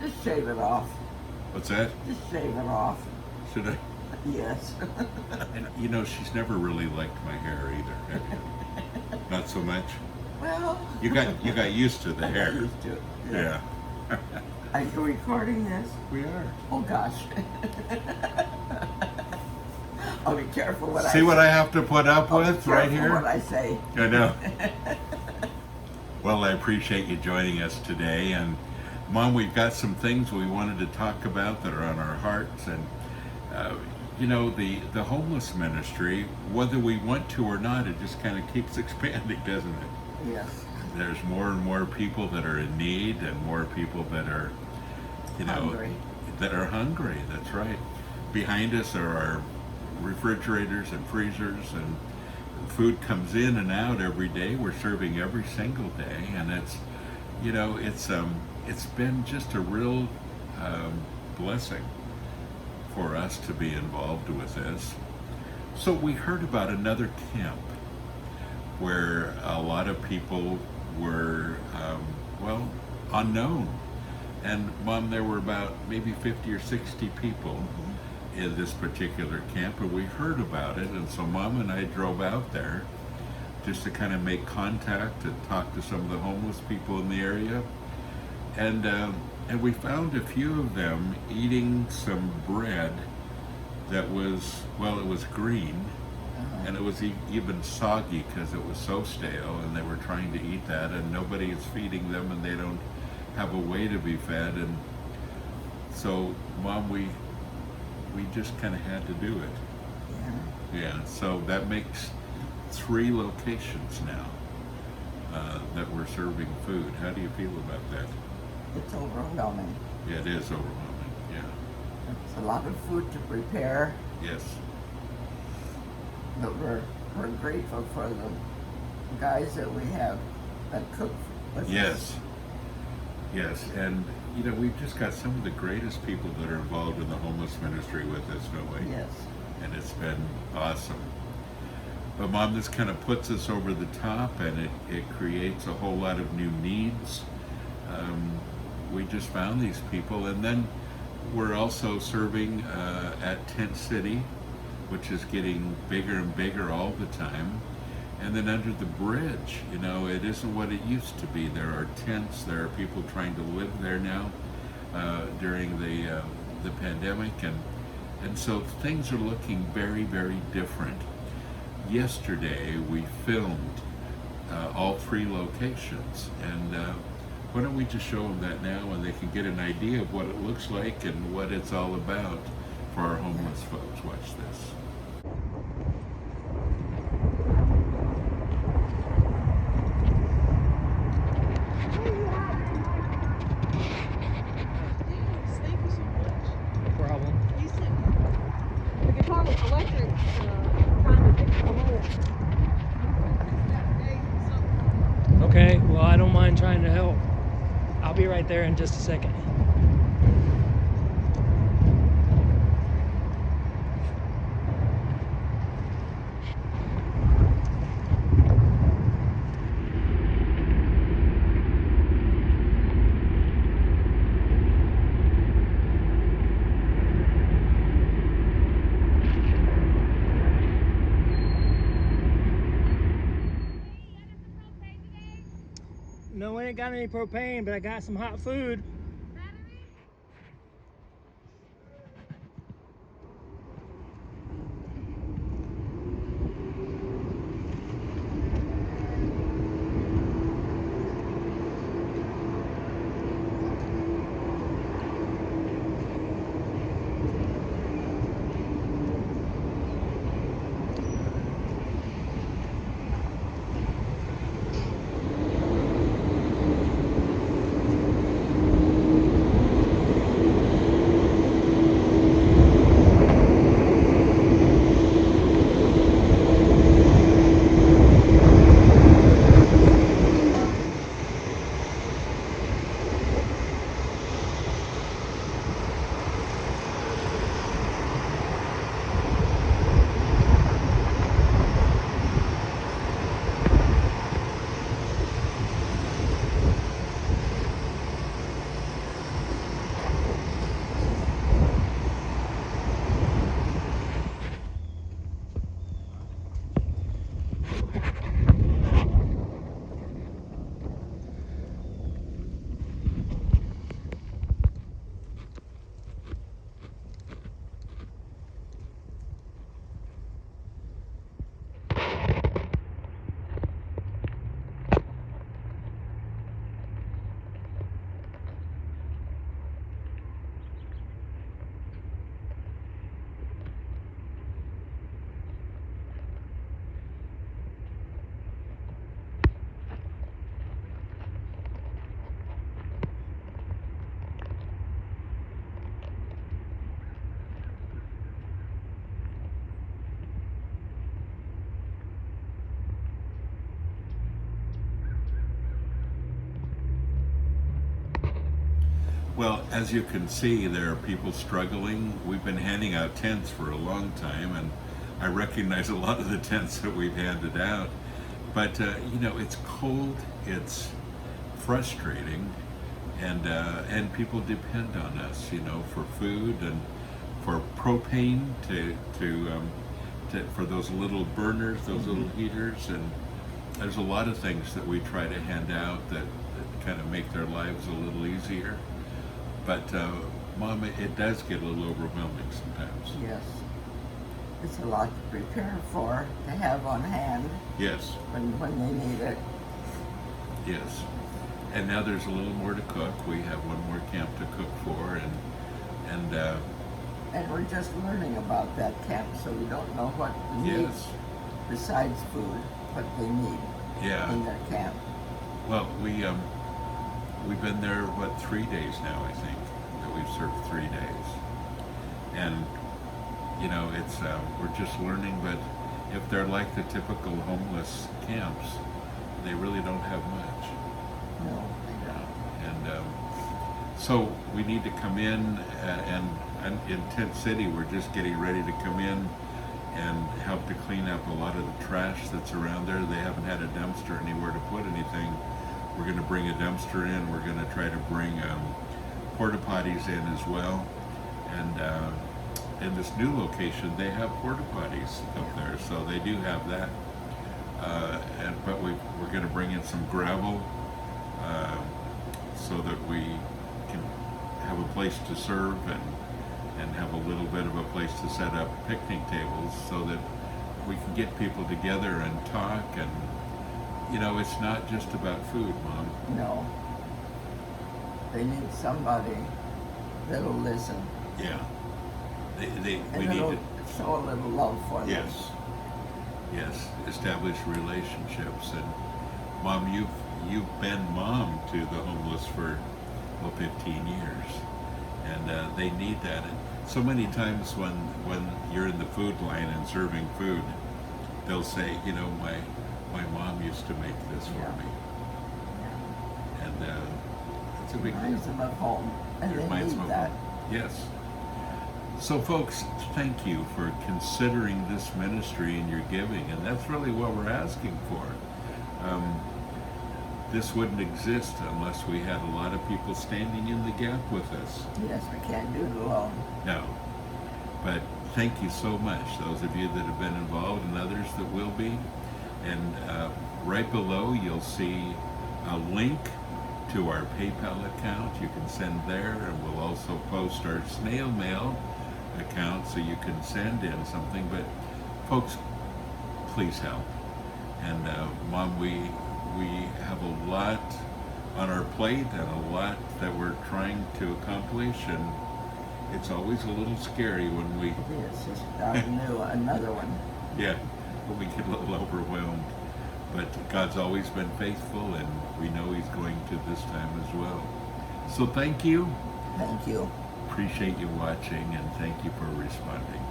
Just shave it off. What's that? Just shave it off. Should I? Yes. And you know, she's never really liked my hair either. Have you? Not so much. Well, You got used to the I got hair. used to it. Yeah. Are you recording this? We are. Oh gosh. I'll be careful what I See say. what I have to put up I'll be with right careful here? what I say. I know. Well, I appreciate you joining us today. And Mom, we've got some things we wanted to talk about that are on our hearts. And, you know, the homeless ministry, whether we want to or not, it just kind of keeps expanding, doesn't it? Yes. There's more and more people that are in need and more people that are, you know, Hungry. that are hungry. That's right. Behind us are our refrigerators and freezers, and food comes in and out every day. We're serving every single day, and it's, you know, it's been just a real blessing for us to be involved with this. So we heard about another camp where a lot of people were, well, unknown. And Mom, there were about maybe 50 or 60 people in this particular camp, and we heard about it. And so Mom and I drove out there just to kind of make contact and talk to some of the homeless people in the area. And we found a few of them eating some bread that was, well, it was green, and it was even soggy because it was so stale, and they were trying to eat that, and nobody is feeding them, and they don't have a way to be fed. And so, Mom, we just kind of had to do it. Yeah, so that makes 3 locations now that we're serving food. How do you feel about that? It's overwhelming. Yeah, it is overwhelming. Yeah. It's a lot of food to prepare, Yes. but we're grateful for the guys that we have that cook with us. Yes. Yes, and you know, we've just got some of the greatest people that are involved in the homeless ministry with us, don't we? Yes. And it's been awesome. But Mom, this kind of puts us over the top, and it creates a whole lot of new needs. We just found these people, and then we're also serving at Tent City, which is getting bigger and bigger all the time. And then under the bridge, you know, it isn't what it used to be. There are tents, there are people trying to live there now during the pandemic, and so things are looking very, very different. Yesterday we filmed all 3 locations, and why don't we just show them that now, and they can get an idea of what it looks like and what it's all about for our homeless folks. Watch this. Okay, well, I don't mind trying to help. I'll be right there in just a second. No, I ain't got any propane, but I got some hot food. Well, as you can see, there are people struggling. We've been handing out tents for a long time, and I recognize a lot of the tents that we've handed out. But it's cold, it's frustrating, and people depend on us, for food and for propane for those little burners, those little heaters, and there's a lot of things that we try to hand out that kind of make their lives a little easier. But Mom, it does get a little overwhelming sometimes. Yes. It's a lot to prepare for, to have on hand Yes, when they need it. yes. And now there's a little more to cook. We have one more camp to cook for, and And we're just learning about that camp, so we don't know what we need yes, besides food, what they need yeah. in their camp. Well, we've been there 3 days now, I think, that we've served 3 days, and it's we're just learning. But if they're like the typical homeless camps, they really don't have much. No, they don't. And so we need to come in, and in Tent City, we're just getting ready to come in and help to clean up a lot of the trash that's around there. They haven't had a dumpster anywhere to put anything. We're going to bring a dumpster in. We're going to try to bring porta potties in as well. And in this new location, they have porta potties up there, so they do have that. But we're going to bring in some gravel so that we can have a place to serve and have a little bit of a place to set up picnic tables so that we can get people together and talk. And it's not just about food, Mom. No. They need somebody that'll listen. Yeah. We And need that'll to, show a little love for them. yes, establish relationships. And Mom, you've been mom to the homeless for 15 years, and they need that. And so many times when you're in the food line and serving food, they'll say, my mom used to make this for Yeah. me, Yeah. and it's a big Reminds deal. them of home, and It they reminds need them of that. Yes. So folks, thank you for considering this ministry in your giving, and that's really what we're asking for. This wouldn't exist unless we had a lot of people standing in the gap with us. Yes, we can't do it alone. No. But thank you so much, those of you that have been involved and others that will be. And right below you'll see a link to our PayPal account. You can send there, and we'll also post our snail mail account so you can send in something. But folks, please help. And Mom, we have a lot on our plate and a lot that we're trying to accomplish, and it's always a little scary when we It's just another one. when we get a little overwhelmed. But God's always been faithful, and we know He's going to this time as well. So thank you. Thank you. Appreciate you watching, and thank you for responding.